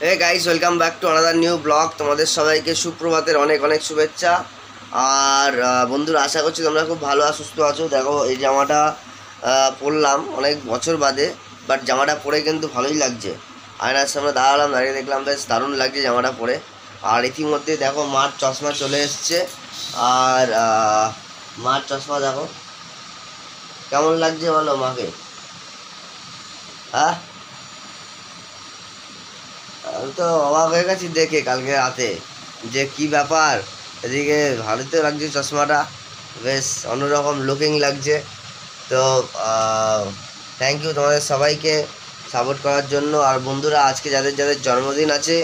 Hey guys, welcome back to another new blog. তোমাদের সবাইকে সুপ্রভাতের অনেক অনেক শুভেচ্ছা। আর বন্ধুরা, আশা করছি তোমরা খুব ভালো আর সুস্থ আছো। দেখো, এই জামাটা পরলাম অনেক বছর বাদে, বাট জামাটা পরে কিন্তু ভালোই লাগছে। আয়নার সামনে দাঁড়ালাম, দাঁড়িয়ে দেখলাম বেশ দারুণ লাগছে জামাটা পরে। আর ইতিমধ্যে দেখো মার চশমা চলে এসছে। আর মার চশমা দেখো কেমন লাগছে, বলো মাকে। হ্যাঁ, আমি তো অবাক হয়ে গেছি দেখে কালকে রাতে, যে কি ব্যাপার। এদিকে ভালোতে লাগছে চশমাটা, বেশ অন্যরকম লুকিং লাগছে। তো থ্যাংক ইউ তোমাদের সবাইকে সাপোর্ট করার জন্য। আর বন্ধুরা, আজকে যাদের যাদের জন্মদিন আছে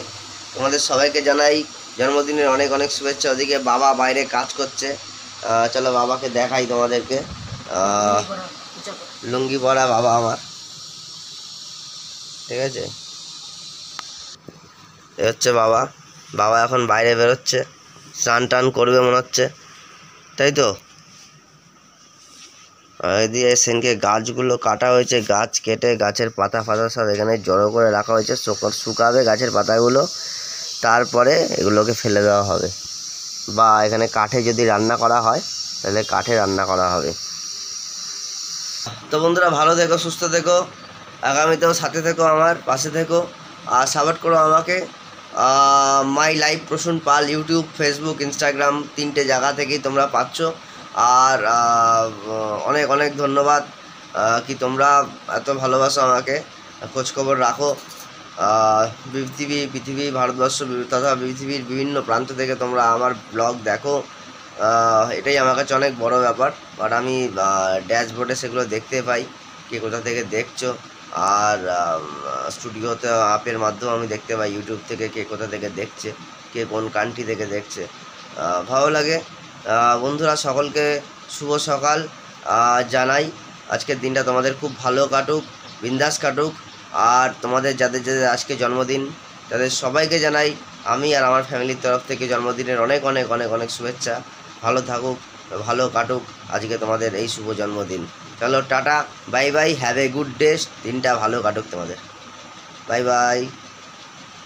তোমাদের সবাইকে জানাই জন্মদিনের অনেক অনেক শুভেচ্ছা। ওদিকে বাবা বাইরে কাজ করছে, চলো বাবাকে দেখাই তোমাদেরকে। আহ, লুঙ্গি পরা বাবা আমার, ঠিক আছে। এ হচ্ছে বাবা। বাবা এখন বাইরে বেরোচ্ছে, স্নান টান করবে মনে হচ্ছে, তাই তো। আর এদিকে সেনকে গাছগুলো কাটা হয়েছে, গাছ কেটে গাছের পাতা ফাতা সব এখানে জড়ো করে রাখা হয়েছে। শুকাবে গাছের পাতাগুলো, তারপরে এগুলোকে ফেলে দেওয়া হবে, বা এখানে কাঠে যদি রান্না করা হয় তাহলে কাঠে রান্না করা হবে। তো বন্ধুরা, ভালো থেকো, সুস্থ থেকো, আগামীতেও সাথে থেকো, আমার পাশে থেকো, আর সাপোর্ট করো আমাকে। My life Prasun Pal, YouTube, Facebook, Instagram, তিনটে জায়গা থেকেই তোমরা পাচ্ছ। আর অনেক অনেক ধন্যবাদ কি তোমরা এত ভালোবাসো আমাকে, খোঁজখবর রাখো। পৃথিবী, ভারতবর্ষ তথা পৃথিবীর বিভিন্ন প্রান্ত থেকে তোমরা আমার ব্লগ দেখো। এটাই আমার কাছে অনেক বড় ব্যাপার। বাট আমি ড্যাশবোর্ডে সেগুলো দেখতে পাই কে কোথা থেকে দেখছো। আর স্টুডিওতে অ্যাপের মাধ্যমে আমি দেখতে পাই ইউটিউব থেকে কে কোথা থেকে দেখছে, কে কোন কান্ট্রি থেকে দেখছে। ভালো লাগে। বন্ধুরা, সকলকে শুভ সকাল জানাই। আজকের দিনটা তোমাদের খুব ভালো কাটুক, বিন্দাস কাটুক। আর তোমাদের যাদের যাদের আজকে জন্মদিন তাদের সবাইকে জানাই আমি আর আমার ফ্যামিলির তরফ থেকে জন্মদিনের অনেক অনেক অনেক অনেক শুভেচ্ছা। ভালো থাকুক, ভালো কাটুক আজকে তোমাদের এই শুভ জন্মদিন। চলো tata, bye bye, have a good day. দিনটা ভালো কাটুক তোমাদের। Bye bye.